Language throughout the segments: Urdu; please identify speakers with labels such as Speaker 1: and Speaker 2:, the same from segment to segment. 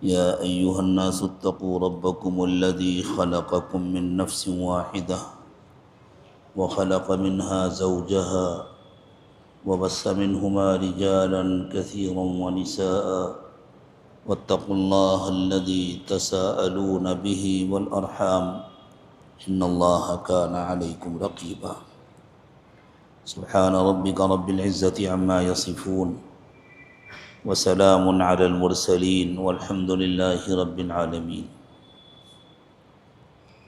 Speaker 1: يا أيها الناس اتقوا ربكم الذي خلقكم من نفس واحدة وخلق منها زوجها وبث منهما رجالا كثيرا ونساء واتقوا الله الذي تساءلون به والأرحام إن الله كان عليكم رقيبا سبحان ربك رب العزة عما يصفون وسلام على المرسلين والحمد لله رب العالمين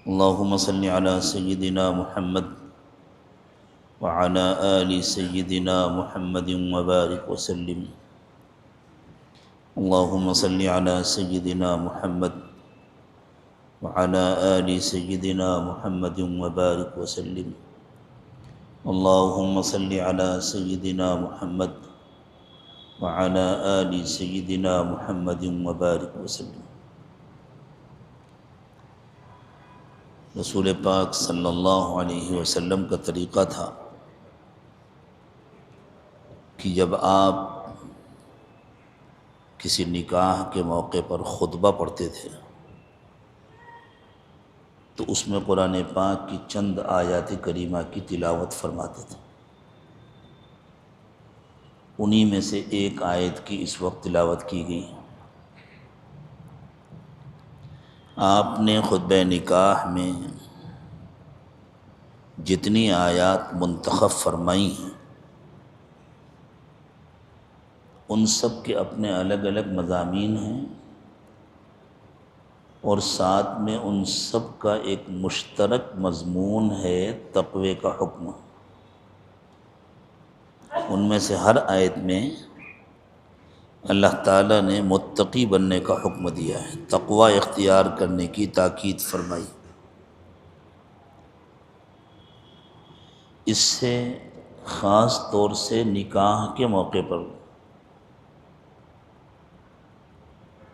Speaker 1: اللهم صل على سيدنا محمد وعلى آل سيدنا محمد وبارك وسلم اللهم صل على سيدنا محمد وعلى آل سيدنا محمد وبارك وسلم اللهم صل على سيدنا محمد وعلى آل سيدنا محمد وبارك وسلم۔ رسول پاک صلی اللہ علیہ وسلم کا طریقہ تھا کہ جب آپ کسی نکاح کے موقع پر خطبہ پڑھتے تھے تو اس میں قرآن پاک کی چند آیات کریمہ کی تلاوت فرماتے تھے۔ انہی میں سے ایک آیت کی اس وقت تلاوت کی گئی۔ آپ نے خطبہ نکاح میں جتنی آیات منتخب فرمائی ہیں ان سب کے اپنے الگ الگ مضامین ہیں، اور ساتھ میں ان سب کا ایک مشترک مضمون ہے تقوی کا حکم۔ ان میں سے ہر آیت میں اللہ تعالیٰ نے متقی بننے کا حکم دیا ہے، تقوی اختیار کرنے کی تاکید فرمائی۔ اس سے خاص طور سے نکاح کے موقع پر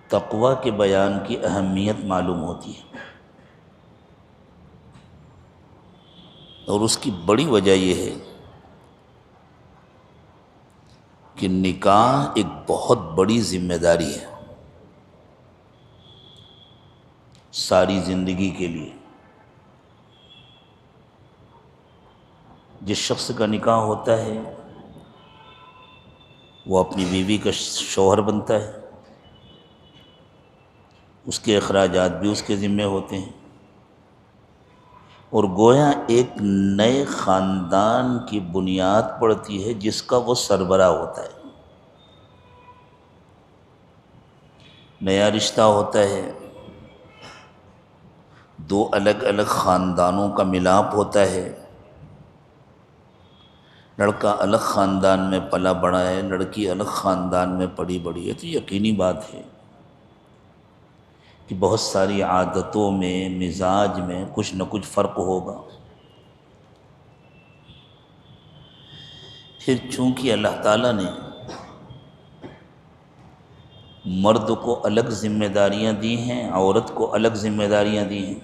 Speaker 1: تقوی کے بیان کی اہمیت معلوم ہوتی ہے، اور اس کی بڑی وجہ یہ ہے کہ نکاح ایک بہت بڑی ذمہ داری ہے ساری زندگی کے لیے۔ جس شخص کا نکاح ہوتا ہے وہ اپنی بیوی کا شوہر بنتا ہے، اس کے اخراجات بھی اس کے ذمہ ہوتے ہیں، اور گویا ایک نئے خاندان کی بنیاد پڑتی ہے جس کا وہ سربراہ ہوتا ہے۔ نیا رشتہ ہوتا ہے، دو الگ الگ خاندانوں کا ملاپ ہوتا ہے، لڑکا الگ خاندان میں پلا بڑا ہے، لڑکی الگ خاندان میں پلی بڑی ہے، تو یقینی بات ہے کہ بہت ساری عادتوں میں، مزاج میں کچھ نہ کچھ فرق ہوگا۔ پھر چونکہ اللہ تعالیٰ نے مرد کو الگ ذمہ داریاں دی ہیں، عورت کو الگ ذمہ داریاں دی ہیں،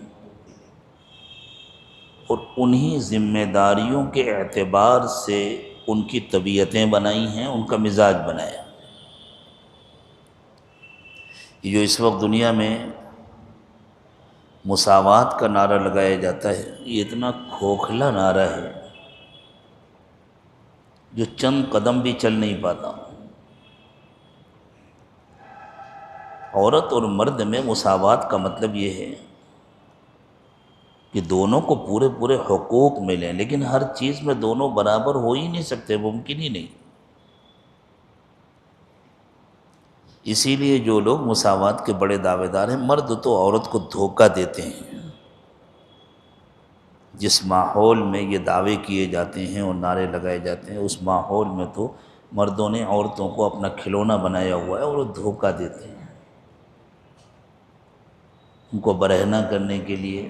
Speaker 1: اور انہی ذمہ داریوں کے اعتبار سے ان کی طبیعتیں بنائی ہیں، ان کا مزاج بنایا۔ یہ جو اس وقت دنیا میں مساوات کا نعرہ لگایا جاتا ہے، یہ اتنا کھوکھلا نعرہ ہے جو چند قدم بھی چل نہیں پاتا۔ عورت اور مرد میں مساوات کا مطلب یہ ہے کہ دونوں کو پورے پورے حقوق ملیں، لیکن ہر چیز میں دونوں برابر ہو ہی نہیں سکتے، ممکن ہی نہیں۔ اسی لیے جو لوگ مساوات کے بڑے دعوے دار ہیں، مرد تو عورت کو دھوکہ دیتے ہیں۔ جس ماحول میں یہ دعوے کیے جاتے ہیں اور نعرے لگائے جاتے ہیں، اس ماحول میں تو مردوں نے عورتوں کو اپنا کھلونا بنایا ہوا ہے، اور وہ دھوکہ دیتے ہیں ان کو برہنہ کرنے کے لیے،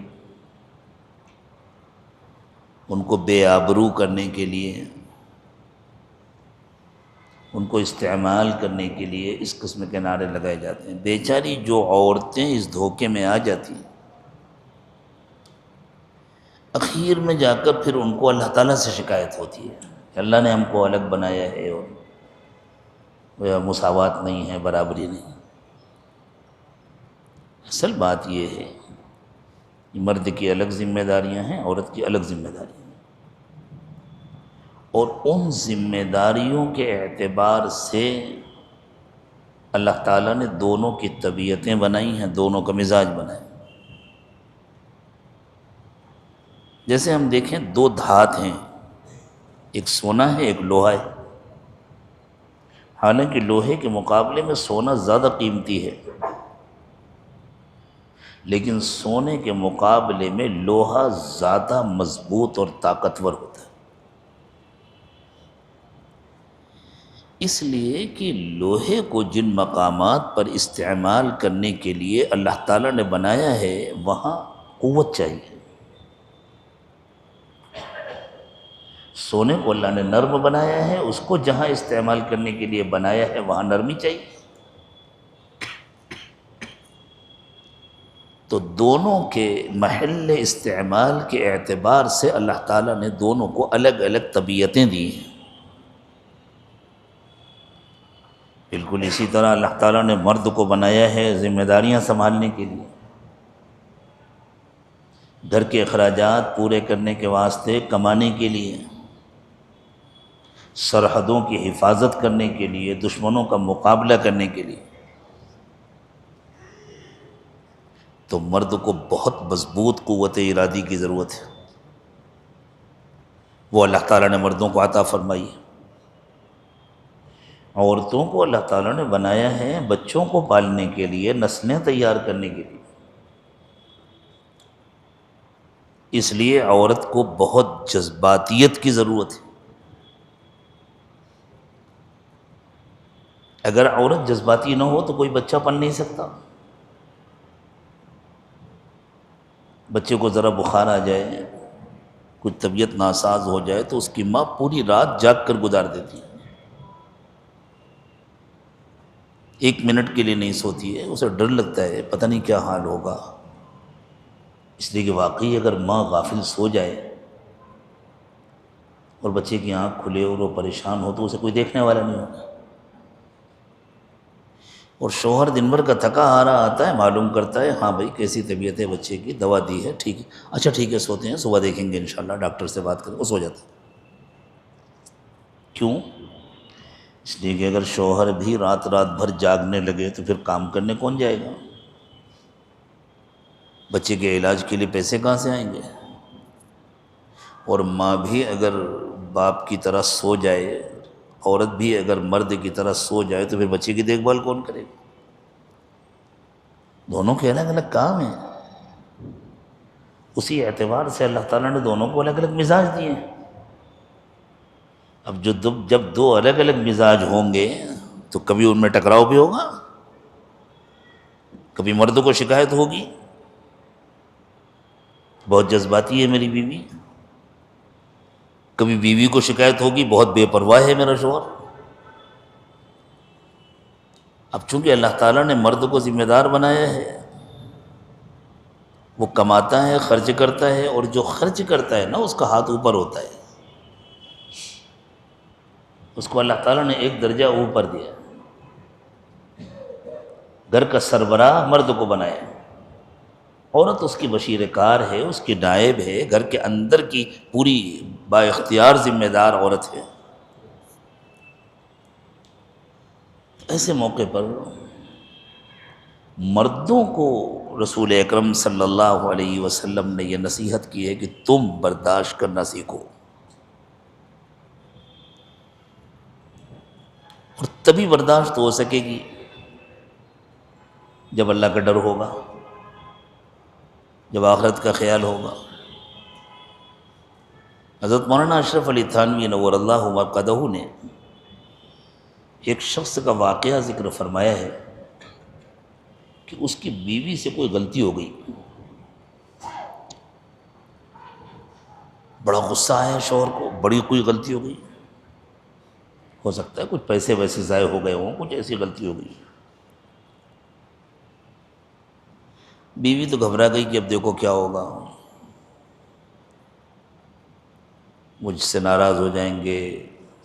Speaker 1: ان کو بے آبرو کرنے کے لیے، ان کو استعمال کرنے کے لیے اس قسم کے نعرے لگائے جاتے ہیں۔ بیچاری جو عورتیں اس دھوکے میں آ جاتی ہیں، اخیر میں جا کر پھر ان کو اللہ تعالیٰ سے شکایت ہوتی ہے کہ اللہ نے ہم کو الگ بنایا ہے اور مساوات نہیں ہے، برابری نہیں۔ اصل بات یہ ہے کہ مرد کی الگ ذمہ داریاں ہیں، عورت کی الگ ذمہ داریاں ہیں، اور ان ذمہ داریوں کے اعتبار سے اللہ تعالیٰ نے دونوں کی طبیعتیں بنائی ہیں، دونوں کا مزاج بنایا۔ جیسے ہم دیکھیں دو دھات ہیں، ایک سونا ہے ایک لوہا ہے۔ حالانکہ لوہے کے مقابلے میں سونا زیادہ قیمتی ہے، لیکن سونے کے مقابلے میں لوہا زیادہ مضبوط اور طاقتور ہوتا ہے، اس لیے کہ لوہے کو جن مقامات پر استعمال کرنے کے لیے اللہ تعالیٰ نے بنایا ہے وہاں قوت چاہیے۔ سونے کو اللہ نے نرم بنایا ہے، اس کو جہاں استعمال کرنے کے لیے بنایا ہے وہاں نرمی چاہیے۔ تو دونوں کے محل استعمال کے اعتبار سے اللہ تعالیٰ نے دونوں کو الگ الگ طبیعتیں دی ہیں۔ بالکل اسی طرح اللہ تعالیٰ نے مرد کو بنایا ہے ذمہ داریاں سنبھالنے کے لیے، گھر کے اخراجات پورے کرنے کے واسطے، کمانے کے لیے، سرحدوں کی حفاظت کرنے کے لیے، دشمنوں کا مقابلہ کرنے کے لیے۔ تو مرد کو بہت مضبوط قوت ارادی کی ضرورت ہے، وہ اللہ تعالیٰ نے مردوں کو عطا فرمائی ہے۔ عورتوں کو اللہ تعالیٰ نے بنایا ہے بچوں کو پالنے کے لیے، نسلیں تیار کرنے کے لیے، اس لیے عورت کو بہت جذباتیت کی ضرورت ہے۔ اگر عورت جذباتی نہ ہو تو کوئی بچہ پل نہیں سکتا۔ بچے کو ذرا بخار آ جائے، کچھ طبیعت ناساز ہو جائے تو اس کی ماں پوری رات جاگ کر گزار دیتی ہے، ایک منٹ کے لیے نہیں سوتی ہے، اسے ڈر لگتا ہے پتہ نہیں کیا حال ہوگا، اس لیے کہ واقعی اگر ماں غافل سو جائے اور بچے کی آنکھ کھلے اور وہ پریشان ہو تو اسے کوئی دیکھنے والا نہیں ہوگا۔ اور شوہر دن بھر کا تھکا ہارا آتا ہے، معلوم کرتا ہے ہاں بھائی کیسی طبیعت ہے بچے کی، دوا دی ہے، ٹھیک ہے، اچھا ٹھیک ہے سوتے ہیں، صبح دیکھیں گے انشاءاللہ، ڈاکٹر سے بات کریں، وہ سو جاتا ہے۔ کیوں؟ اس لیے کہ اگر شوہر بھی رات رات بھر جاگنے لگے تو پھر کام کرنے کون جائے گا؟ بچے کے علاج کے لیے پیسے کہاں سے آئیں گے؟ اور ماں بھی اگر باپ کی طرح سو جائے، عورت بھی اگر مرد کی طرح سو جائے تو پھر بچے کی دیکھ بھال کون کرے گا؟ دونوں کے الگ الگ کام ہیں، اسی اعتبار سے اللہ تعالیٰ نے دونوں کو الگ الگ مزاج دیے ہیں۔ اب جب دو الگ الگ مزاج ہوں گے تو کبھی ان میں ٹکراؤ بھی ہوگا، کبھی مرد کو شکایت ہوگی بہت جذباتی ہے میری بیوی، کبھی بیوی کو شکایت ہوگی بہت بے پرواہ ہے میرا شوہر۔ اب چونکہ اللہ تعالیٰ نے مرد کو ذمہ دار بنایا ہے، وہ کماتا ہے، خرچ کرتا ہے، اور جو خرچ کرتا ہے نا اس کا ہاتھ اوپر ہوتا ہے، اس کو اللہ تعالیٰ نے ایک درجہ اوپر دیا، گھر کا سربراہ مرد کو بنایا، عورت اس کی بشیر کار ہے، اس کی نائب ہے، گھر کے اندر کی پوری با اختیار ذمہ دار عورت ہے۔ ایسے موقع پر مردوں کو رسول اکرم صلی اللہ علیہ وسلم نے یہ نصیحت کی ہے کہ تم برداشت کرنا سیکھو، اور تبھی برداشت ہو سکے گی جب اللہ کا ڈر ہوگا، جب آخرت کا خیال ہوگا۔ حضرت مولانا اشرف علی تھانوی نور اللہ مرقدہ نے ایک شخص کا واقعہ ذکر فرمایا ہے کہ اس کی بیوی سے کوئی غلطی ہو گئی، بڑا غصہ آیا شوہر کو، بڑی کوئی غلطی ہو گئی، ہو سکتا ہے کچھ پیسے ویسے ضائع ہو گئے ہوں، کچھ ایسی غلطی ہو گئی۔ بیوی تو گھبرا گئی کہ اب دیکھو کیا ہوگا، مجھ سے ناراض ہو جائیں گے،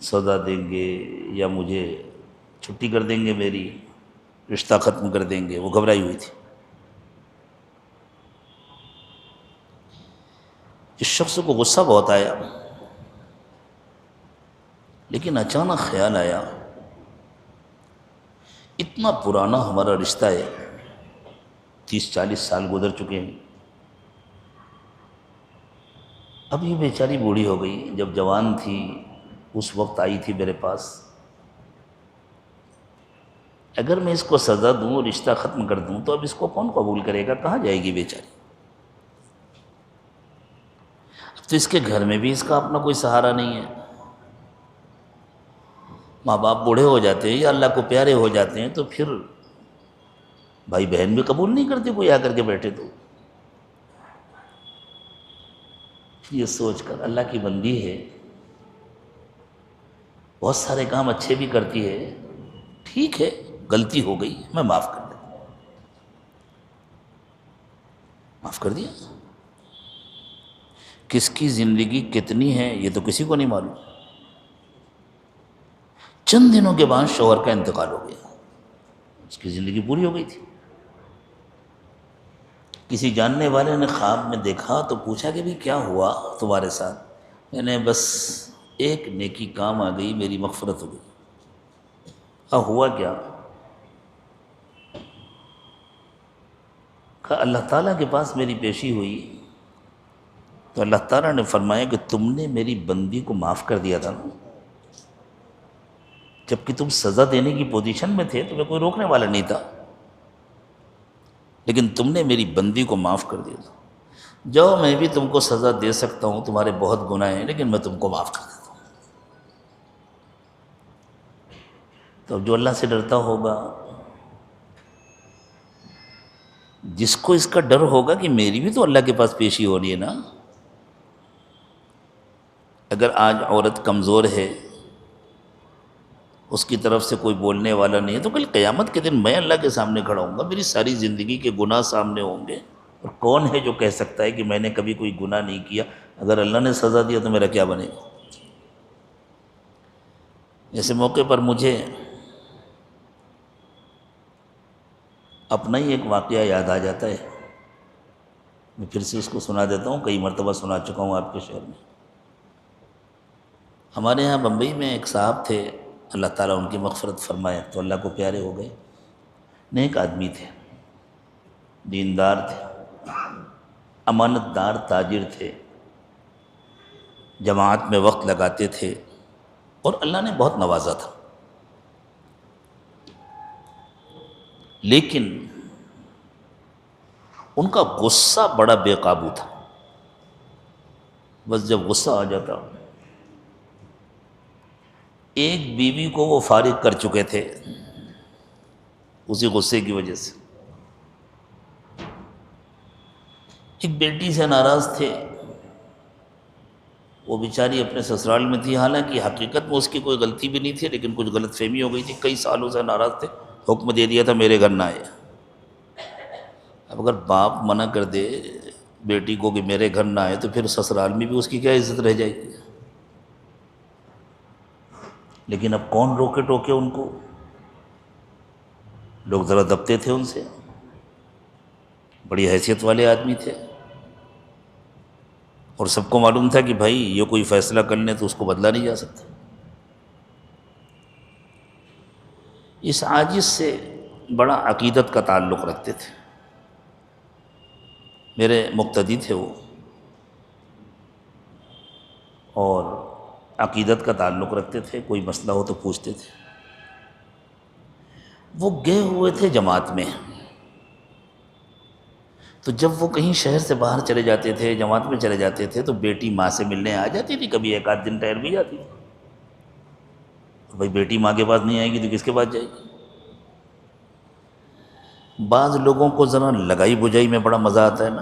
Speaker 1: سزا دیں گے، یا مجھے چھٹی کر دیں گے، میری رشتہ ختم کر دیں گے، وہ گھبرائی ہوئی تھی۔ اس شخص کو غصہ بہت آیا، لیکن اچانک خیال آیا اتنا پرانا ہمارا رشتہ ہے، 30-40 سال گزر چکے ہیں، اب یہ بیچاری بوڑھی ہو گئی، جب جوان تھی اس وقت آئی تھی میرے پاس، اگر میں اس کو سزا دوں اور رشتہ ختم کر دوں تو اب اس کو کون قبول کرے گا، کہاں جائے گی بیچاری؟ اب تو اس کے گھر میں بھی اس کا اپنا کوئی سہارا نہیں ہے، ماں باپ بوڑھے ہو جاتے ہیں یا اللہ کو پیارے ہو جاتے ہیں تو پھر بھائی بہن بھی قبول نہیں کرتے کوئی آ کر کے بیٹھے تو۔ یہ سوچ کر اللہ کی بندی ہے، بہت سارے کام اچھے بھی کرتی ہے، ٹھیک ہے غلطی ہو گئی میں معاف کر دیتا ہوں، معاف کر دیا۔ کس کی زندگی کتنی ہے یہ تو کسی کو نہیں معلوم۔ چند دنوں کے بعد شوہر کا انتقال ہو گیا، اس کی زندگی پوری ہو گئی تھی۔ کسی جاننے والے نے خواب میں دیکھا تو پوچھا کہ بھی کیا ہوا تمہارے ساتھ؟ میں نے بس ایک نیکی کام آ گئی، میری مغفرت ہو گئی۔ ہوا کیا؟ کہا اللہ تعالیٰ کے پاس میری پیشی ہوئی تو اللہ تعالیٰ نے فرمایا کہ تم نے میری بندی کو معاف کر دیا تھا نا، جبکہ تم سزا دینے کی پوزیشن میں تھے، تمہیں کوئی روکنے والا نہیں تھا، لیکن تم نے میری بندی کو معاف کر دیا تھا۔ جاؤ میں بھی تم کو سزا دے سکتا ہوں، تمہارے بہت گناہ ہیں، لیکن میں تم کو معاف کر دیتا ہوں۔ تو جو اللہ سے ڈرتا ہوگا، جس کو اس کا ڈر ہوگا کہ میری بھی تو اللہ کے پاس پیشی ہو رہی ہے نا، اگر آج عورت کمزور ہے، اس کی طرف سے کوئی بولنے والا نہیں ہے، تو کل قیامت کے دن میں اللہ کے سامنے کھڑا ہوں گا، میری ساری زندگی کے گناہ سامنے ہوں گے، اور کون ہے جو کہہ سکتا ہے کہ میں نے کبھی کوئی گناہ نہیں کیا؟ اگر اللہ نے سزا دیا تو میرا کیا بنے گا؟ ایسے موقع پر مجھے اپنا ہی ایک واقعہ یاد آ جاتا ہے، میں پھر سے اس کو سنا دیتا ہوں، کئی مرتبہ سنا چکا ہوں آپ کے شہر میں۔ ہمارے ہاں بمبئی میں ایک صاحب تھے، اللہ تعالیٰ ان کی مغفرت فرمائے، تو اللہ کو پیارے ہو گئے، نیک آدمی تھے، دیندار تھے، امانت دار تاجر تھے، جماعت میں وقت لگاتے تھے، اور اللہ نے بہت نوازا تھا، لیکن ان کا غصہ بڑا بے قابو تھا۔ بس جب غصہ آ جاتا، ایک بیوی کو وہ فارغ کر چکے تھے اسی غصے کی وجہ سے، ایک بیٹی سے ناراض تھے، وہ بیچاری اپنے سسرال میں تھی، حالانکہ حقیقت میں اس کی کوئی غلطی بھی نہیں تھی، لیکن کچھ غلط فہمی ہو گئی تھی، کئی سالوں سے ناراض تھے، حکم دے دیا تھا میرے گھر نہ آئے۔ اب اگر باپ منع کر دے بیٹی کو کہ میرے گھر نہ آئے تو پھر سسرال میں بھی اس کی کیا عزت رہ جائے گی؟ لیکن اب کون روکے ٹوکے ان کو؟ لوگ ذرا دبتے تھے ان سے، بڑی حیثیت والے آدمی تھے، اور سب کو معلوم تھا کہ بھائی یہ کوئی فیصلہ کر لیں تو اس کو بدلا نہیں جا سکتا۔ اس عاجز سے بڑا عقیدت کا تعلق رکھتے تھے، میرے مقتدی تھے وہ، اور عقیدت کا تعلق رکھتے تھے، کوئی مسئلہ ہو تو پوچھتے تھے۔ وہ گئے ہوئے تھے جماعت میں، تو جب وہ کہیں شہر سے باہر چلے جاتے تھے، جماعت میں چلے جاتے تھے، تو بیٹی ماں سے ملنے آ جاتی تھی، کبھی ایک آدھ دن ٹھہر بھی جاتی تھی۔ بھائی بیٹی ماں کے پاس نہیں آئے گی تو کس کے پاس جائے گی؟ بعض لوگوں کو ذرا لگائی بجائی میں بڑا مزہ آتا ہے نا،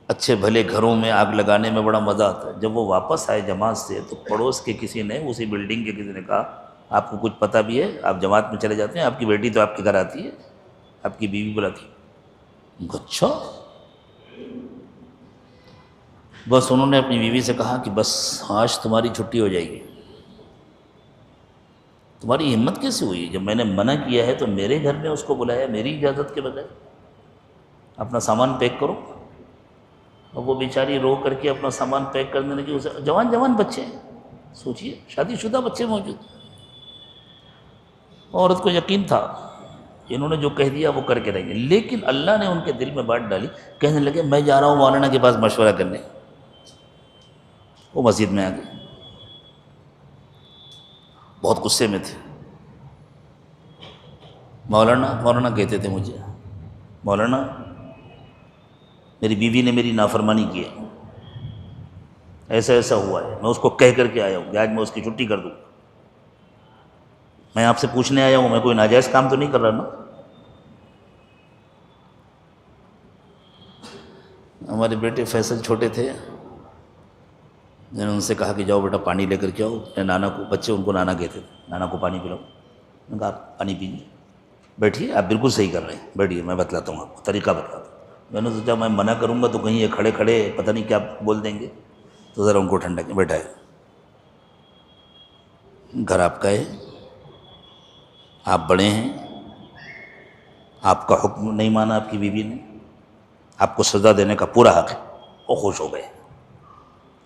Speaker 1: اچھے بھلے گھروں میں آگ لگانے میں بڑا مزہ آتا ہے۔ جب وہ واپس آئے جماعت سے تو پڑوس کے کسی نے، اسی بلڈنگ کے کسی نے کہا آپ کو کچھ پتہ بھی ہے؟ آپ جماعت میں چلے جاتے ہیں، آپ کی بیٹی تو آپ کے گھر آتی ہے، آپ کی بیوی بلاتی ہے۔ اچھا، بس انہوں نے اپنی بیوی سے کہا کہ بس آج تمہاری چھٹی ہو جائے گی۔ تمہاری ہمت کیسے ہوئی؟ جب میں نے منع کیا ہے تو میرے گھر میں اس کو بلایا میری اجازت کے بغیر، اپنا سامان پیک کرو۔ اور وہ بیچاری رو کر کے اپنا سامان پیک کرنے لگی. اسے جوان بچے ہیں, سوچئے شادی شدہ بچے موجود. عورت کو یقین تھا انہوں نے جو کہہ دیا وہ کر کے رہیں گے, لیکن اللہ نے ان کے دل میں بات ڈالی. کہنے لگے میں جا رہا ہوں مولانا کے پاس مشورہ کرنے. وہ مسجد میں آ گئے, بہت غصے میں تھے. مولانا کہتے تھے مجھے, مولانا میری بیوی نے میری نافرمانی کی ہے, ایسا ہوا ہے, میں اس کو کہہ کر کے آیا ہوں کہ آج میں اس کی چھٹی کر دوں. میں آپ سے پوچھنے آیا ہوں, میں کوئی ناجائز کام تو نہیں کر رہا نا. ہمارے بیٹے فیصل چھوٹے تھے, میں نے ان سے کہا کہ جاؤ بیٹا پانی لے کر کے آؤ. نانا کو, بچے ان کو نانا کہتے تھے, نانا کو پانی پلاؤ. میں نے کہا پانی پیجیے, بیٹھیے, آپ بالکل صحیح کر رہے ہیں, بیٹھیے میں بتلاتا ہوں آپ کو, طریقہ بتلاتا ہوں. میں نے سوچا میں منع کروں گا تو کہیں یہ کھڑے کھڑے پتہ نہیں کیا بول دیں گے, تو ذرا ان کو ٹھنڈا کیا. بیٹھا ہے, گھر آپ کا ہے, آپ بڑے ہیں, آپ کا حکم نہیں مانا آپ کی بیوی نے, آپ کو سزا دینے کا پورا حق ہے. وہ خوش ہو گئے,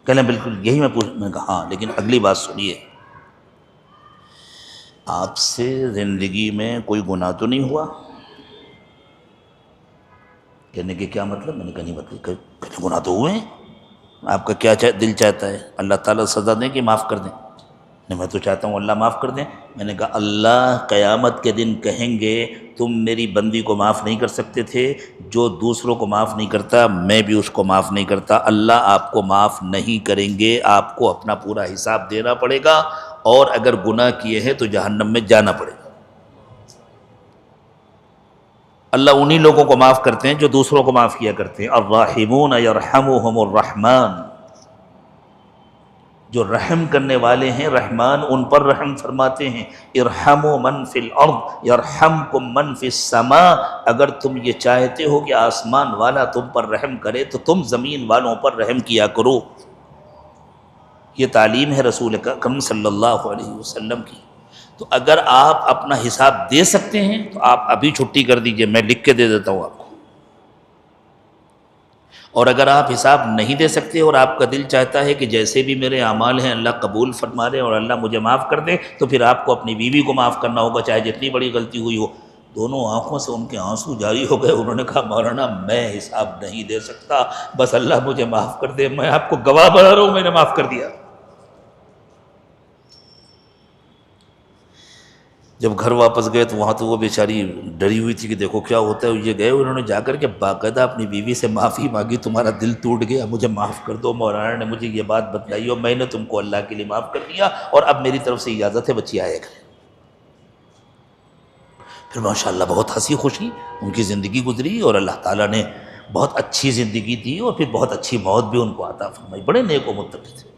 Speaker 1: کہنے بالکل یہی میں نے کہا ہاں, لیکن اگلی بات سنیے, آپ سے زندگی میں کوئی گناہ تو نہیں ہوا؟ کہنے کہ کیا مطلب؟ میں نے کہا نہیں مطلب, کہنے گناہ تو ہوئے ہیں, آپ کا کیا دل چاہتا ہے اللہ تعالیٰ سزا دیں کہ معاف کر دیں؟ نہیں میں تو چاہتا ہوں اللہ معاف کر دیں. میں نے کہا اللہ قیامت کے دن کہیں گے تم میری بندی کو معاف نہیں کر سکتے تھے, جو دوسروں کو معاف نہیں کرتا میں بھی اس کو معاف نہیں کرتا. اللہ آپ کو معاف نہیں کریں گے, آپ کو اپنا پورا حساب دینا پڑے گا, اور اگر گناہ کیے ہیں تو جہنم میں جانا پڑے گا. اللہ انہی لوگوں کو معاف کرتے ہیں جو دوسروں کو معاف کیا کرتے ہیں. الراحمون یرحمہم الرحمن, جو رحم کرنے والے ہیں رحمان ان پر رحم فرماتے ہیں. ارحموا من فی الارض یرحمکم من فی السماء, اگر تم یہ چاہتے ہو کہ آسمان والا تم پر رحم کرے تو تم زمین والوں پر رحم کیا کرو. یہ تعلیم ہے رسول اکرم صلی اللہ علیہ وسلم کی. تو اگر آپ اپنا حساب دے سکتے ہیں تو آپ ابھی چھٹی کر دیجئے, میں لکھ کے دے دیتا ہوں آپ کو. اور اگر آپ حساب نہیں دے سکتے اور آپ کا دل چاہتا ہے کہ جیسے بھی میرے اعمال ہیں اللہ قبول فرما دے اور اللہ مجھے معاف کر دے, تو پھر آپ کو اپنی بیوی کو معاف کرنا ہوگا چاہے جتنی بڑی غلطی ہوئی ہو. دونوں آنکھوں سے ان کے آنسو جاری ہو گئے. انہوں نے کہا مولانا میں حساب نہیں دے سکتا, بس اللہ مجھے معاف کر دے, میں آپ کو گواہ بنا رہا ہوں میں نے معاف کر دیا. جب گھر واپس گئے تو وہاں تو وہ بیچاری ڈری ہوئی تھی کہ دیکھو کیا ہوتا ہے. یہ گئے انہوں نے جا کر کے باقاعدہ اپنی بیوی سے معافی مانگی, تمہارا دل ٹوٹ گیا, مجھے معاف کر دو, مولانا نے مجھے یہ بات بتلائی اور میں نے تم کو اللہ کے لیے معاف کر دیا, اور اب میری طرف سے اجازت ہے بچی آئے گا. پھر ماشاءاللہ بہت ہنسی خوشی ان کی زندگی گزری, اور اللہ تعالیٰ نے بہت اچھی زندگی دی, اور پھر بہت اچھی موت بھی ان کو عطا فرمائی. بڑے نیک و متقی تھے.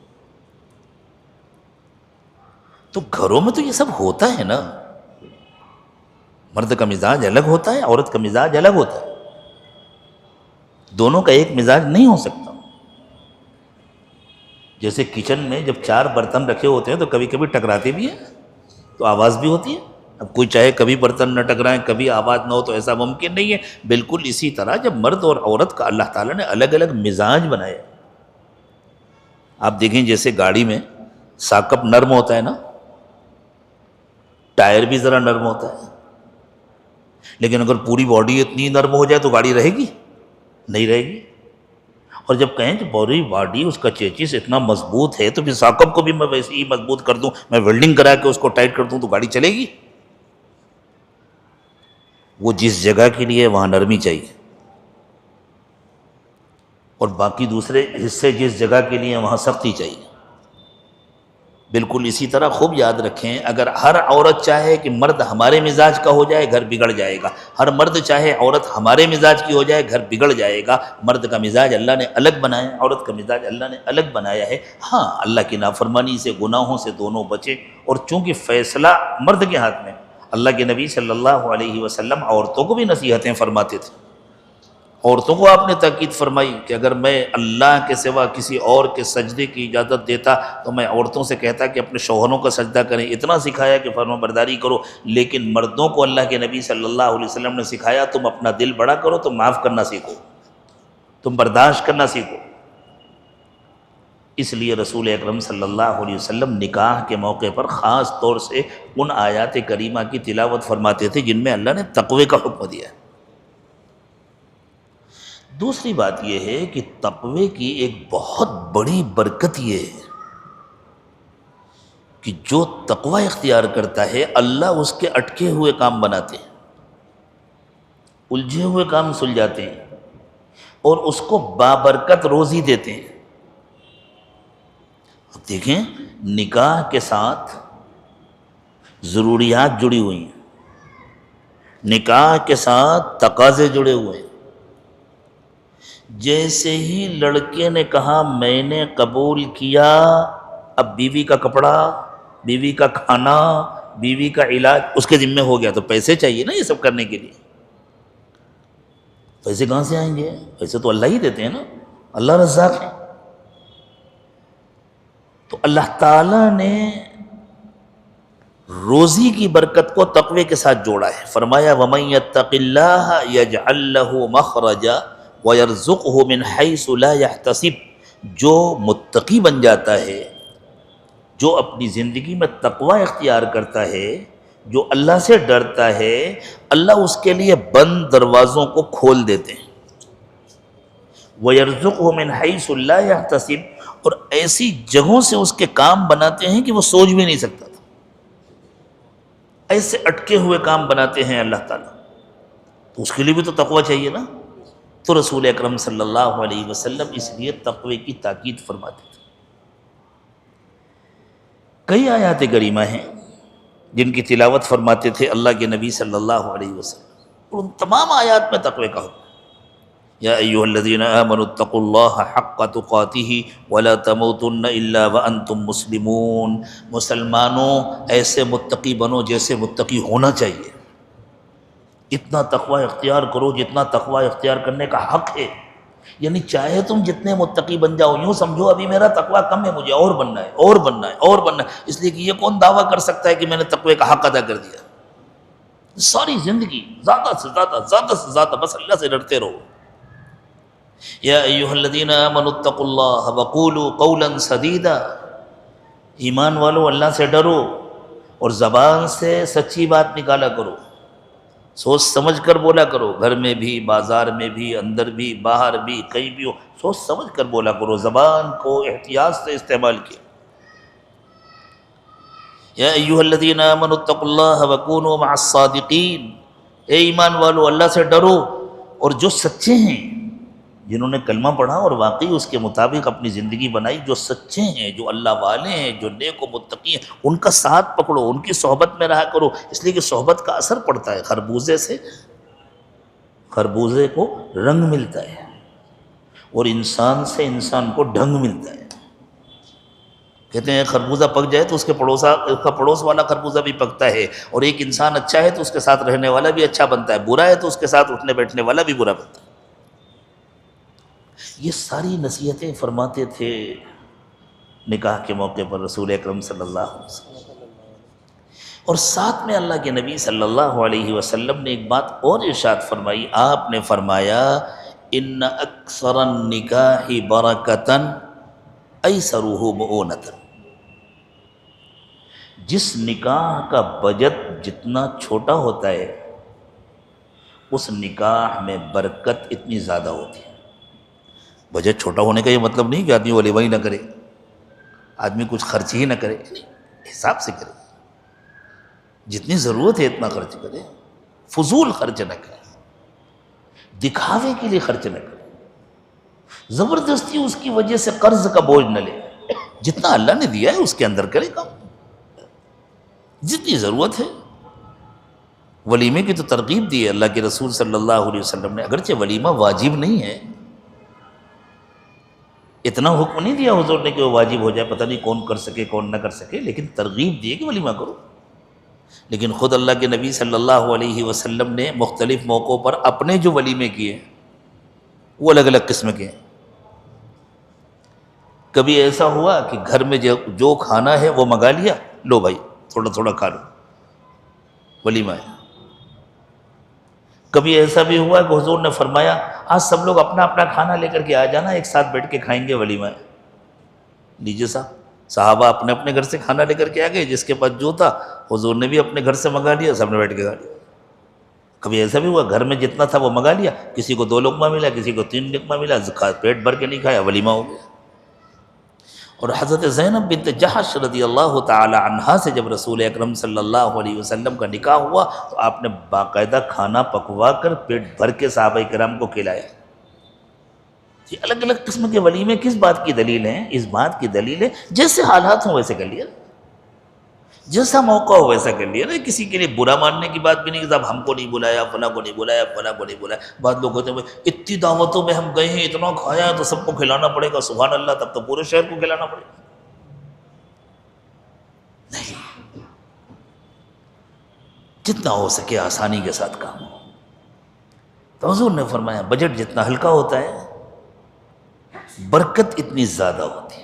Speaker 1: تو گھروں میں تو یہ سب ہوتا ہے نا, مرد کا مزاج الگ ہوتا ہے, عورت کا مزاج الگ ہوتا ہے, دونوں کا ایک مزاج نہیں ہو سکتا. جیسے کچن میں جب 4 برتن رکھے ہوتے ہیں تو کبھی کبھی ٹکراتے بھی ہیں, تو آواز بھی ہوتی ہے. اب کوئی چاہے کبھی برتن نہ ٹکرائیں کبھی آواز نہ ہو تو ایسا ممکن نہیں ہے. بالکل اسی طرح جب مرد اور عورت کا اللہ تعالیٰ نے الگ الگ مزاج بنایا. آپ دیکھیں جیسے گاڑی میں ساکپ نرم ہوتا ہے نا, ٹائر بھی ذرا نرم ہوتا ہے, لیکن اگر پوری باڈی اتنی نرم ہو جائے تو گاڑی رہے گی نہیں رہے گی. اور جب کہیں کہ پوری باڈی اس کا چیچس اتنا مضبوط ہے تو پھر ساکپ کو بھی میں ویسے ہی مضبوط کر دوں, میں ویلڈنگ کرا کے اس کو ٹائٹ کر دوں تو گاڑی چلے گی. وہ جس جگہ کے لیے وہاں نرمی چاہیے, اور باقی دوسرے حصے جس جگہ کے لیے وہاں سختی چاہیے. بالکل اسی طرح خوب یاد رکھیں, اگر ہر عورت چاہے کہ مرد ہمارے مزاج کا ہو جائے گھر بگڑ جائے گا, ہر مرد چاہے عورت ہمارے مزاج کی ہو جائے گھر بگڑ جائے گا. مرد کا مزاج اللہ نے الگ بنایا ہے, عورت کا مزاج اللہ نے الگ بنایا ہے. ہاں اللہ کی نافرمانی سے گناہوں سے دونوں بچے, اور چونکہ فیصلہ مرد کے ہاتھ میں, اللہ کے نبی صلی اللہ علیہ وسلم عورتوں کو بھی نصیحتیں فرماتے تھے. عورتوں کو آپ نے تاکید فرمائی کہ اگر میں اللہ کے سوا کسی اور کے سجدے کی اجازت دیتا تو میں عورتوں سے کہتا کہ اپنے شوہروں کا سجدہ کریں. اتنا سکھایا کہ فرما برداری کرو, لیکن مردوں کو اللہ کے نبی صلی اللہ علیہ وسلم نے سکھایا تم اپنا دل بڑا کرو, تم معاف کرنا سیکھو. تم برداشت کرنا سیکھو۔ اس لیے رسول اکرم صلی اللہ علیہ وسلم نکاح کے موقع پر خاص طور سے ان آیات کریمہ کی تلاوت فرماتے تھے جن میں اللہ نے تقوی کا حکم دیا ہے۔ دوسری بات یہ ہے کہ تقوی کی ایک بہت بڑی برکت یہ ہے کہ جو تقوی اختیار کرتا ہے اللہ اس کے اٹکے ہوئے کام بناتے ہیں، الجھے ہوئے کام سلجھاتے ہیں اور اس کو بابرکت روزی دیتے ہیں۔ اب دیکھیں نکاح کے ساتھ ضروریات جڑی ہوئی ہیں، نکاح کے ساتھ تقاضے جڑے ہوئے ہیں۔ جیسے ہی لڑکے نے کہا میں نے قبول کیا، اب بیوی کا کپڑا، بیوی کا کھانا، بیوی کا علاج اس کے ذمہ ہو گیا، تو پیسے چاہیے نا یہ سب کرنے کے لیے۔ پیسے کہاں سے آئیں گے؟ پیسے تو اللہ ہی دیتے ہیں نا، اللہ رزاق ہے۔ تو اللہ تعالیٰ نے روزی کی برکت کو تقوی کے ساتھ جوڑا ہے۔ فرمایا وَمَن يَتَّقِ اللَّهَ يَجْعَل لَّهُ مَخْرَجًا وَيَرْزُقْهُ مِنْ حَيْثُ لَا يَحْتَسِبُ، جو متقی بن جاتا ہے، جو اپنی زندگی میں تقوی اختیار کرتا ہے، جو اللہ سے ڈرتا ہے، اللہ اس کے لیے بند دروازوں کو کھول دیتے ہیں۔ وَيَرْزُقْهُ مِنْ حَيْثُ لَا يَحْتَسِبُ، اور ایسی جگہوں سے اس کے کام بناتے ہیں کہ وہ سوچ بھی نہیں سکتا تھا، ایسے اٹکے ہوئے کام بناتے ہیں اللہ تعالیٰ۔ تو اس کے لیے بھی تو تقوی چاہیے نا۔ تو رسول اکرم صلی اللہ علیہ وسلم اس لیے تقوی کی تاکید فرماتے تھے۔ کئی آیات کریمہ ہیں جن کی تلاوت فرماتے تھے اللہ کے نبی صلی اللہ علیہ وسلم، اور ان تمام آیات میں تقوی کا حکم۔ یا ایھا الذین آمنوا اتقوا اللہ حق تقاتہ ولا تموتن الا وانتم مسلمون، مسلمانوں ایسے متقی بنو جیسے متقی ہونا چاہیے، اتنا تقوی اختیار کرو جتنا تقوی اختیار کرنے کا حق ہے۔ یعنی چاہے تم جتنے متقی بن جاؤ، یوں سمجھو ابھی میرا تقوی کم ہے، مجھے اور بننا ہے، اور بننا ہے، اور بننا ہے، اس لیے کہ یہ کون دعویٰ کر سکتا ہے کہ میں نے تقوی کا حق ادا کر دیا؟ ساری زندگی زیادہ سے زیادہ بس اللہ سے ڈرتے رہو۔ یا ایھا الذین آمنوا اتقوا اللہ وقولوا قولا سدیدا، ایمان والو اللہ سے ڈرو اور زبان سے سچی بات نکالا کرو، سوچ سمجھ کر بولا کرو، گھر میں بھی، بازار میں بھی، اندر بھی، باہر بھی، کہیں بھی ہو، سوچ سمجھ کر بولا کرو، زبان کو احتیاط سے استعمال کیا۔ یا ایھا الذین آمنوا اتقوا اللہ وکونوا مع الصادقین، اے ایمان والو اللہ سے ڈرو اور جو سچے ہیں، جنہوں نے کلمہ پڑھا اور واقعی اس کے مطابق اپنی زندگی بنائی، جو سچے ہیں، جو اللہ والے ہیں، جو نیک و متقی ہیں، ان کا ساتھ پکڑو، ان کی صحبت میں رہا کرو، اس لیے کہ صحبت کا اثر پڑتا ہے۔ خربوزے سے خربوزے کو رنگ ملتا ہے اور انسان سے انسان کو ڈھنگ ملتا ہے۔ کہتے ہیں خربوزہ پک جائے تو اس کے پڑوس والا خربوزہ بھی پکتا ہے، اور ایک انسان اچھا ہے تو اس کے ساتھ رہنے والا بھی اچھا بنتا ہے، برا ہے تو اس کے ساتھ اٹھنے بیٹھنے والا بھی برا بنتا ہے۔ یہ ساری نصیحتیں فرماتے تھے نکاح کے موقع پر رسول اکرم صلی اللہ علیہ وسلم، اور ساتھ میں اللہ کے نبی صلی اللہ علیہ وسلم نے ایک بات اور ارشاد فرمائی۔ آپ نے فرمایا ان اکثر النکاح برکۃ ایسرہ مؤونۃ، جس نکاح کا بجٹ جتنا چھوٹا ہوتا ہے اس نکاح میں برکت اتنی زیادہ ہوتی ہے۔ بجٹ چھوٹا ہونے کا یہ مطلب نہیں کہ آدمی ولیمہ ہی نہ کرے، آدمی کچھ خرچ ہی نہ کرے، نہیں، حساب سے کرے، جتنی ضرورت ہے اتنا خرچ کرے، فضول خرچ نہ کرے، دکھاوے کے لیے خرچ نہ کرے، زبردستی اس کی وجہ سے قرض کا بوجھ نہ لے، جتنا اللہ نے دیا ہے اس کے اندر کرے کام، جتنی ضرورت ہے۔ ولیمے کی تو ترغیب دی ہے اللہ کے رسول صلی اللہ علیہ وسلم نے، اگرچہ ولیمہ واجب نہیں ہے، اتنا حکم نہیں دیا حضور نے کہ وہ واجب ہو جائے، پتہ نہیں کون کر سکے کون نہ کر سکے، لیکن ترغیب دی کہ ولیمہ کرو۔ لیکن خود اللہ کے نبی صلی اللہ علیہ وسلم نے مختلف موقعوں پر اپنے جو ولیمے کیے وہ الگ الگ قسم کے ہیں۔ کبھی ایسا ہوا کہ گھر میں جو کھانا ہے وہ منگا لیا، لو بھائی تھوڑا تھوڑا کھا لو، ولیمہ ہے۔ کبھی ایسا بھی ہوا کہ حضور نے فرمایا آج سب لوگ اپنا اپنا کھانا لے کر کے آ جانا، ایک ساتھ بیٹھ کے کھائیں گے ولیمہ ہے۔ لیجیے صاحب، صحابہ اپنے اپنے گھر سے کھانا لے کر کے آ گئے، جس کے پاس جو تھا حضور نے بھی اپنے گھر سے منگا لیا، سب نے بیٹھ کے کھا لیا۔ کبھی ایسا بھی ہوا گھر میں جتنا تھا وہ منگا لیا، کسی کو 2 لقمہ ملا، کسی کو 3 لقمہ ملا، پیٹ بھر کے نہیں کھایا، ولیمہ ہو گیا۔ اور حضرت زینب بنت جحش رضی اللہ تعالی عنہا سے جب رسول اکرم صلی اللہ علیہ وسلم کا نکاح ہوا تو آپ نے باقاعدہ کھانا پکوا کر پیٹ بھر کے صحابہ کرام کو کھلایا۔ یہ الگ الگ قسم کے ولیمے کس بات کی دلیل ہیں؟ اس بات کی دلیل ہے جیسے حالات ہوں ویسے کر لیا، جیسا موقع ہو ویسا کر لیا نا۔ کسی کے لیے برا ماننے کی بات بھی نہیں کہ صاحب ہم کو نہیں بلایا، فلاں کو نہیں بلایا، فلاں کو نہیں بلایا۔ بعض لوگ ہوتے ہیں اتنی دعوتوں میں ہم گئے ہیں، اتنا کھایا ہے تو سب کو کھلانا پڑے گا، سبحان اللہ، تب تو پورے شہر کو کھلانا پڑے گا۔ نہیں، جتنا ہو سکے آسانی کے ساتھ کام ہو۔ تو حضور نے فرمایا بجٹ جتنا ہلکا ہوتا ہے برکت اتنی زیادہ ہوتی ہے۔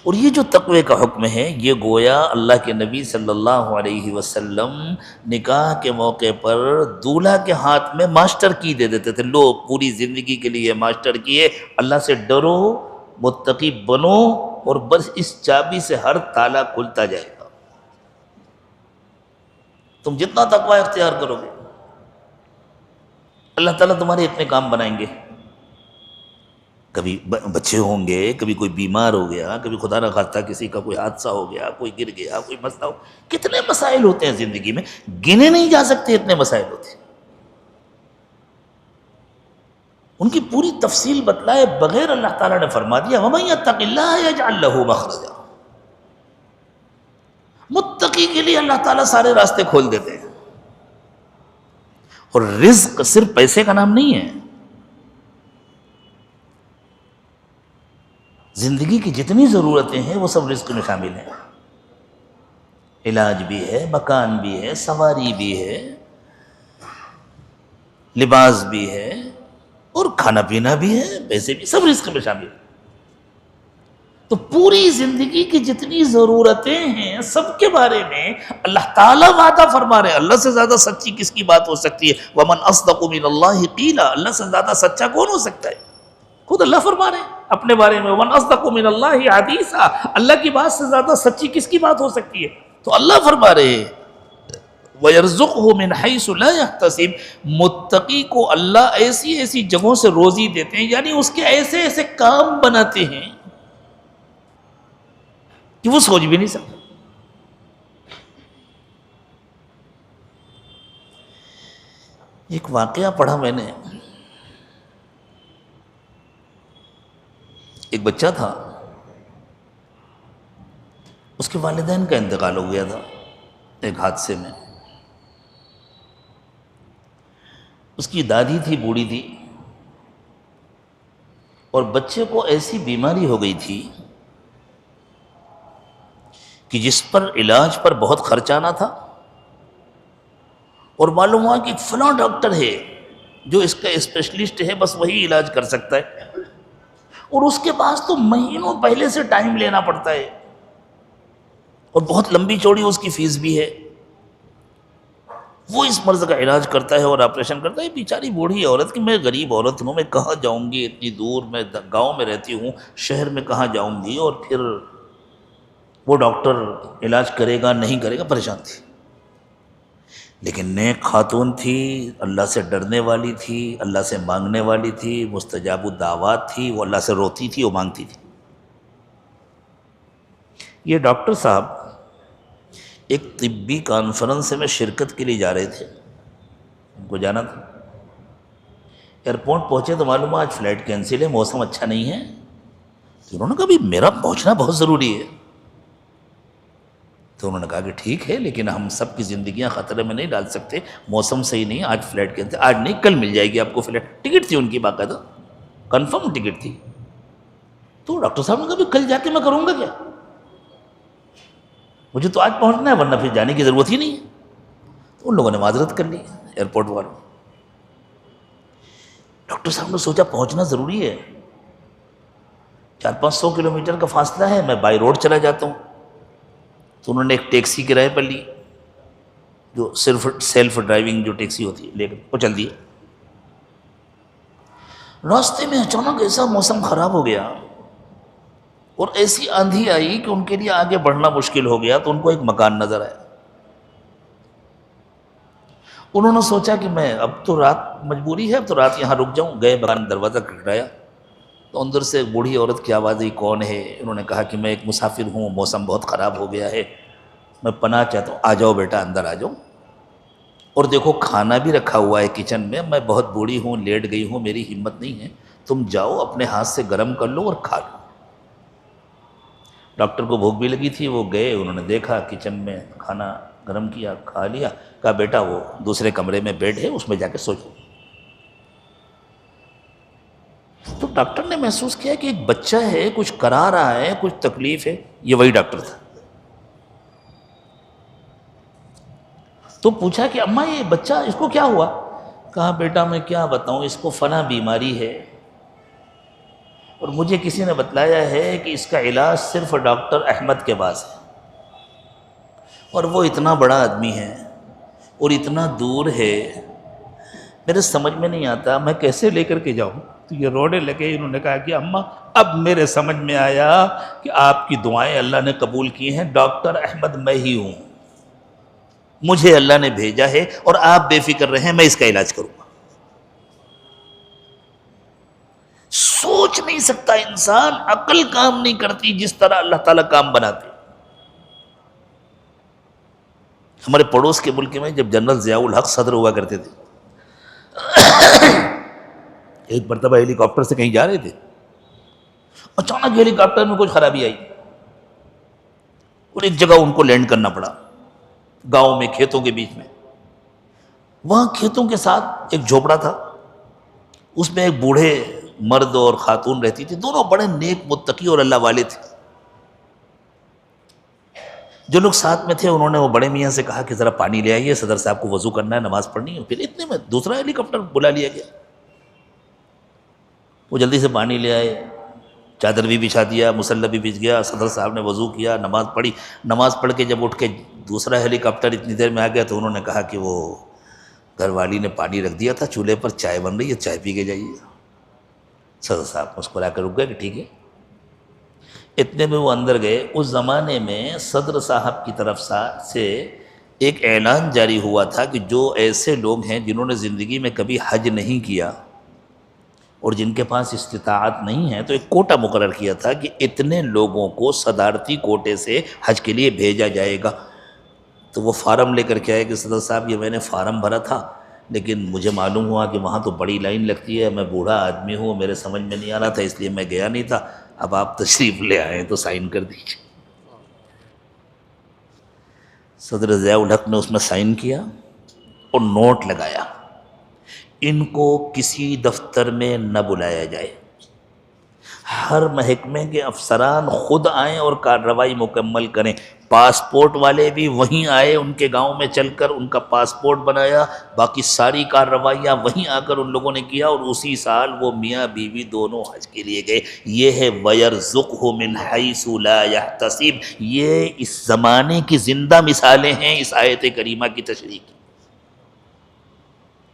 Speaker 1: اور یہ جو تقوی کا حکم ہے یہ گویا اللہ کے نبی صلی اللہ علیہ وسلم نکاح کے موقع پر دولہا کے ہاتھ میں ماسٹر کی دے دیتے تھے، لو پوری زندگی کے لیے ماسٹر کی ہے، اللہ سے ڈرو، متقی بنو، اور بس اس چابی سے ہر تالا کھلتا جائے گا۔ تم جتنا تقوی اختیار کرو گے اللہ تعالیٰ تمہارے اتنے کام بنائیں گے۔ کبھی بچے ہوں گے، کبھی کوئی بیمار ہو گیا، کبھی خدا نہ خواستہ کسی کا کوئی حادثہ ہو گیا، کوئی گر گیا، کوئی مسئلہ ہو، کتنے مسائل ہوتے ہیں زندگی میں، گنے نہیں جا سکتے، اتنے مسائل ہوتے ہیں۔ ان کی پوری تفصیل بتلائے بغیر اللہ تعالیٰ نے فرما دیا وَمَن يَتَّقِ اللَّهَ يَجْعَل لَّهُ مَخْرَجًا۔ متقی کے لیے اللہ تعالیٰ سارے راستے کھول دیتے ہیں۔ اور رزق صرف پیسے کا نام نہیں ہے، زندگی کی جتنی ضرورتیں ہیں وہ سب رزق میں شامل ہیں۔ علاج بھی ہے، مکان بھی ہے، سواری بھی ہے، لباس بھی ہے، اور کھانا پینا بھی ہے، پیسے بھی، سب رزق میں شامل ہیں۔ تو پوری زندگی کی جتنی ضرورتیں ہیں سب کے بارے میں اللہ تعالیٰ وعدہ فرما رہے ہیں۔ اللہ سے زیادہ سچی کس کی بات ہو سکتی ہے؟ وَمَنْ أَصْدَقُ مِنَ اللَّهِ قِيلًا، اللہ سے زیادہ سچا کون ہو سکتا ہے؟ خود اللہ فرما رہے ہیں اپنے بارے میں وَمَنْ أَصْدَقُ مِنَ اللَّهِ حَدِيثًا، اللہ کی بات سے زیادہ سچی کس کی بات ہو سکتی ہے؟ تو اللہ فرما رہے ہیں وَيَرْزُقْهُ مِنْ حَيْثُ لَا يَحْتَسِبُ، متقی کو اللہ ایسی ایسی جگہوں سے روزی دیتے ہیں، یعنی اس کے ایسے ایسے کام بناتے ہیں کہ وہ سوچ بھی نہیں سکتا۔ ایک واقعہ پڑھا میں نے، ایک بچہ تھا، اس کے والدین کا انتقال ہو گیا تھا ایک حادثے میں۔ اس کی دادی تھی، بوڑھی تھی، اور بچے کو ایسی بیماری ہو گئی تھی کہ جس پر علاج پر بہت خرچ آنا تھا، اور معلوم ہوا کہ فلاں ڈاکٹر ہے جو اس کا اسپیشلسٹ ہے، بس وہی علاج کر سکتا ہے، اور اس کے پاس تو مہینوں پہلے سے ٹائم لینا پڑتا ہے، اور بہت لمبی چوڑی اس کی فیس بھی ہے۔ وہ اس مرض کا علاج کرتا ہے اور آپریشن کرتا ہے۔ بیچاری بوڑھی عورت کہ میں غریب عورت ہوں، میں کہاں جاؤں گی اتنی دور، میں گاؤں میں رہتی ہوں، شہر میں کہاں جاؤں گی، اور پھر وہ ڈاکٹر علاج کرے گا نہیں کرے گا، پریشان تھی۔ لیکن نیک خاتون تھی، اللہ سے ڈرنے والی تھی، اللہ سے مانگنے والی تھی، مستجاب الدعوات تھی، وہ اللہ سے روتی تھی، وہ مانگتی تھی۔ یہ ڈاکٹر صاحب ایک طبی کانفرنس میں شرکت کے لیے جا رہے تھے، ان کو جانا تھا۔ ایئرپورٹ پہنچے تو معلوم آج فلائٹ کینسل ہے، موسم اچھا نہیں ہے، تو انہوں نے کہا بھی میرا پہنچنا بہت ضروری ہے۔ تو انہوں نے کہا کہ ٹھیک ہے، لیکن ہم سب کی زندگیاں خطرے میں نہیں ڈال سکتے، موسم صحیح نہیں، آج فلائٹ کینسل، آج نہیں کل مل جائے گی آپ کو فلائٹ۔ ٹکٹ تھی ان کی باقاعدہ، کنفرم ٹکٹ تھی۔ تو ڈاکٹر صاحب نے کہا بھی کل جا کے میں کروں گا کیا، مجھے تو آج پہنچنا ہے، ورنہ پھر جانے کی ضرورت ہی نہیں ہے۔ تو ان لوگوں نے معذرت کر لی ایئرپورٹ والوں۔ ڈاکٹر صاحب نے سوچا پہنچنا ضروری ہے، 400-500 کلومیٹر کا فاصلہ ہے، میں بائی روڈ چلا جاتا ہوں۔ تو انہوں نے ایک ٹیکسی کرائے پر لی، جو صرف سیلف ڈرائیونگ جو ٹیکسی ہوتی ہے لے کر وہ چل دی. راستے میں اچانک ایسا موسم خراب ہو گیا اور ایسی آندھی آئی کہ ان کے لیے آگے بڑھنا مشکل ہو گیا. تو ان کو ایک مکان نظر آیا. انہوں نے سوچا کہ میں اب تو رات مجبوری ہے، اب تو رات یہاں رک جاؤں. گئے مکان دروازہ کھٹکھٹایا تو اندر سے ایک بوڑھی عورت کی آواز آئی، کون ہے؟ انہوں نے کہا کہ میں ایک مسافر ہوں، موسم بہت خراب ہو گیا ہے، میں پناہ چاہتا ہوں. آ جاؤ بیٹا اندر آ جاؤ، اور دیکھو کھانا بھی رکھا ہوا ہے کچن میں بہت بوڑھی ہوں، لیٹ گئی ہوں، میری ہمت نہیں ہے، تم جاؤ اپنے ہاتھ سے گرم کر لو اور کھا لو. ڈاکٹر کو بھوک بھی لگی تھی، وہ گئے، انہوں نے دیکھا کچن میں کھانا گرم کیا، کھا لیا. کہا بیٹا وہ دوسرے کمرے میں بیڈ ہے، اس میں جا کے سو جاؤ. تو ڈاکٹر نے محسوس کیا کہ ایک بچہ ہے، کچھ کرا رہا ہے، کچھ تکلیف ہے. یہ وہی ڈاکٹر تھا. تو پوچھا کہ اماں یہ بچہ اس کو کیا ہوا؟ کہا بیٹا میں کیا بتاؤں، اس کو فلاں بیماری ہے اور مجھے کسی نے بتلایا ہے کہ اس کا علاج صرف ڈاکٹر احمد کے پاس ہے، اور وہ اتنا بڑا آدمی ہے اور اتنا دور ہے، میرے سمجھ میں نہیں آتا میں کیسے لے کر کے جاؤں. تو یہ رونے لگے. انہوں نے کہا کہ اماں اب میرے سمجھ میں آیا کہ آپ کی دعائیں اللہ نے قبول کی ہیں. ڈاکٹر احمد میں ہی ہوں، مجھے اللہ نے بھیجا ہے اور آپ بے فکر رہیں، میں اس کا علاج کروں گا. سوچ نہیں سکتا انسان، عقل کام نہیں کرتی جس طرح اللہ تعالیٰ کام بناتے. ہمارے پڑوس کے ملک میں جب جنرل ضیاء الحق صدر ہوا کرتے تھے، ایک مرتبہ ہیلی کاپٹر سے کہیں جا رہے تھے، اچانک ہیلی کاپٹر میں کچھ خرابی آئی اور ایک جگہ ان کو لینڈ کرنا پڑا، گاؤں میں، کھیتوں کے بیچ میں. وہاں کھیتوں کے ساتھ ایک جھوپڑا تھا، اس میں ایک بوڑھے مرد اور خاتون رہتی تھی. دونوں بڑے نیک متقی اور اللہ والے تھے. جو لوگ ساتھ میں تھے انہوں نے وہ بڑے میاں سے کہا کہ ذرا پانی لے آئیے، صدر صاحب کو وضو کرنا ہے، نماز پڑھنی ہے. پھر اتنے میں دوسرا ہیلی کاپٹر بلا لیا گیا. وہ جلدی سے پانی لے آئے، چادر بھی بچھا دیا، مصلی بھی بچھ گیا. صدر صاحب نے وضو کیا، نماز پڑھی. نماز پڑھ کے جب اٹھ کے دوسرا ہیلی کاپٹر اتنی دیر میں آ گیا تو انہوں نے کہا کہ وہ گھر والی نے پانی رکھ دیا تھا چولہے پر، چائے بن رہی ہے، چائے پی کے جائیے. صدر صاحب مسکرا کر رک گئے کہ ٹھیک ہے. اتنے میں وہ اندر گئے. اس زمانے میں صدر صاحب کی طرف سے ایک اعلان جاری ہوا تھا کہ جو ایسے لوگ ہیں جنہوں نے زندگی میں کبھی حج نہیں کیا اور جن کے پاس استطاعت نہیں ہے، تو ایک کوٹا مقرر کیا تھا کہ اتنے لوگوں کو صدارتی کوٹے سے حج کے لیے بھیجا جائے گا. تو وہ فارم لے کر کے آئے کہ صدر صاحب یہ میں نے فارم بھرا تھا، لیکن مجھے معلوم ہوا کہ وہاں تو بڑی لائن لگتی ہے، میں بوڑھا آدمی ہوں، میرے سمجھ میں نہیں آ رہا تھا، اس لیے میں گیا نہیں تھا. اب آپ تشریف لے آئیں تو سائن کر دیجیے. صدر ضیاء الحق نے اس میں سائن کیا اور نوٹ لگایا، ان کو کسی دفتر میں نہ بلایا جائے، ہر محکمے کے افسران خود آئیں اور کارروائی مکمل کریں. پاسپورٹ والے بھی وہیں آئے، ان کے گاؤں میں چل کر ان کا پاسپورٹ بنایا، باقی ساری کارروائیاں وہیں آ کر ان لوگوں نے کیا، اور اسی سال وہ میاں بیوی دونوں حج کے لیے گئے. یہ ہے وَيَرْزُقْهُ مِنْ حَيْثُ لَا يَحْتَسِبْ. یہ اس زمانے کی زندہ مثالیں ہیں اس آیت کریمہ کی تشریح کی.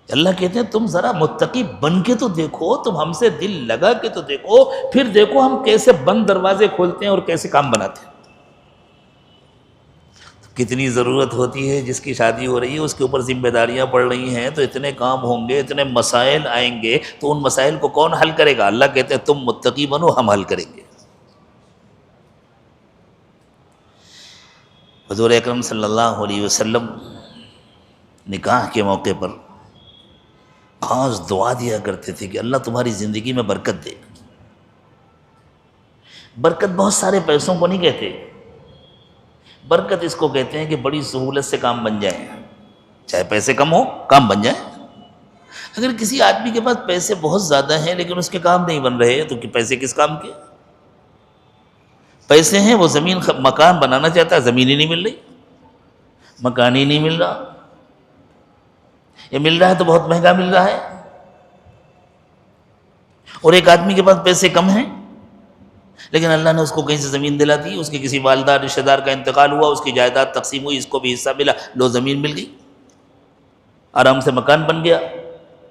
Speaker 1: اللہ کہتے ہیں تم ذرا متقی بن کے تو دیکھو، تم ہم سے دل لگا کے تو دیکھو، پھر دیکھو ہم کیسے بند دروازے کھولتے ہیں اور کیسے کام بناتے ہیں. کتنی ضرورت ہوتی ہے، جس کی شادی ہو رہی ہے اس کے اوپر ذمہ داریاں پڑ رہی ہیں، تو اتنے کام ہوں گے، اتنے مسائل آئیں گے، تو ان مسائل کو کون حل کرے گا؟ اللہ کہتے ہیں تم متقی بنو، ہم حل کریں گے. حضور اکرم صلی اللہ علیہ وسلم نکاح کے موقع پر خاص دعا دیا کرتے تھے کہ اللہ تمہاری زندگی میں برکت دے. برکت بہت سارے پیسوں کو نہیں کہتے، برکت اس کو کہتے ہیں کہ بڑی سہولت سے کام بن جائیں، چاہے پیسے کم ہو کام بن جائیں. اگر کسی آدمی کے پاس پیسے بہت زیادہ ہیں لیکن اس کے کام نہیں بن رہے تو کہ پیسے کس کام کے؟ پیسے ہیں، وہ زمین مکان بنانا چاہتا ہے، زمین ہی نہیں مل رہی، مکان ہی نہیں مل رہا، یہ مل رہا ہے تو بہت مہنگا مل رہا ہے. اور ایک آدمی کے پاس پیسے کم ہیں لیکن اللہ نے اس کو کہیں سے زمین دلا دی، اس کے کسی والدہ رشتہ دار کا انتقال ہوا، اس کی جائیداد تقسیم ہوئی، اس کو بھی حصہ ملا، لو زمین مل گئی. آرام سے مکان بن گیا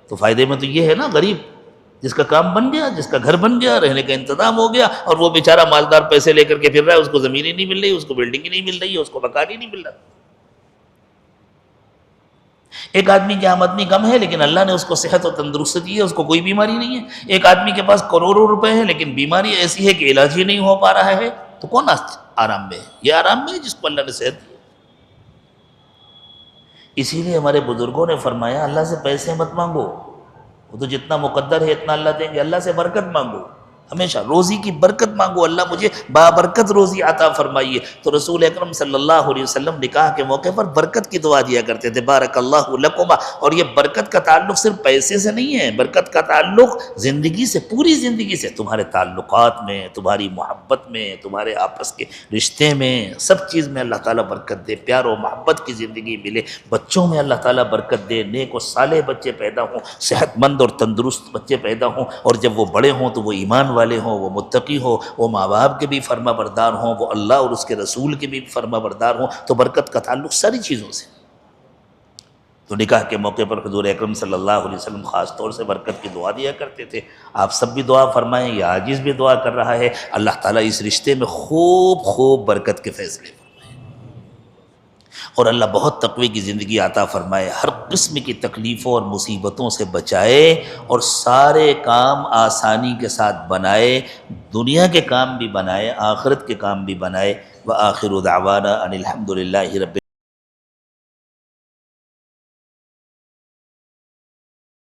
Speaker 1: تو فائدے میں تو یہ ہے نا، غریب جس کا کام بن گیا، جس کا گھر بن گیا، رہنے کا انتظام ہو گیا، اور وہ بیچارہ مالدار پیسے لے کر کے پھر رہا ہے، اس کو زمین ہی نہیں مل رہی، اس کو بلڈنگ ہی نہیں مل رہی ہے، اس کو مکان ہی نہیں مل رہا۔ ایک آدمی کی آمدنی کم ہے لیکن اللہ نے اس کو صحت و تندرستی دی ہے، اس کو کوئی بیماری نہیں ہے۔ ایک آدمی کے پاس کروڑوں روپے ہیں لیکن بیماری ایسی ہے کہ علاج ہی نہیں ہو پا رہا ہے، تو کون آرام میں ہے؟ یہ آرام میں ہے جس کو اللہ نے صحت دی۔ اسی لیے ہمارے بزرگوں نے فرمایا اللہ سے پیسے مت مانگو، وہ تو جتنا مقدر ہے اتنا اللہ دیں گے، اللہ سے برکت مانگو، ہمیشہ روزی کی برکت مانگو، اللہ مجھے بابرکت روزی عطا فرمائیے۔ تو رسول اکرم صلی اللہ علیہ وسلم نکاح کے موقع پر برکت کی دعا دیا کرتے تھے، بارک اللہ لکما۔ اور یہ برکت کا تعلق صرف پیسے سے نہیں ہے، برکت کا تعلق زندگی سے، پوری زندگی سے، تمہارے تعلقات میں، تمہاری محبت میں، تمہارے آپس کے رشتے میں، سب چیز میں اللہ تعالیٰ برکت دے، پیار و محبت کی زندگی ملے، بچوں میں اللہ تعالیٰ برکت دے، نیک و صالح بچے پیدا ہوں، صحت مند اور تندرست بچے پیدا ہوں، اور جب وہ بڑے ہوں تو وہ ایمان والے ہوں، وہ متقی ہوں، وہ ماں باپ کے بھی فرما بردار ہوں، وہ اللہ اور اس کے رسول کے بھی فرما بردار ہوں۔ تو برکت کا تعلق ساری چیزوں سے۔ تو نکاح کے موقع پر حضور اکرم صلی اللہ علیہ وسلم خاص طور سے برکت کی دعا دیا کرتے تھے۔ آپ سب بھی دعا فرمائیں، یہ عاجز بھی دعا کر رہا ہے، اللہ تعالیٰ اس رشتے میں خوب خوب برکت کے فیصلے فرمائے، اور اللہ بہت تقوی کی زندگی عطا فرمائے، ہر قسم کی تکلیفوں اور مصیبتوں سے بچائے، اور سارے کام آسانی کے ساتھ بنائے، دنیا کے کام بھی بنائے، آخرت کے کام بھی بنائے۔ وآخر دعوانا ان الحمد للہ رب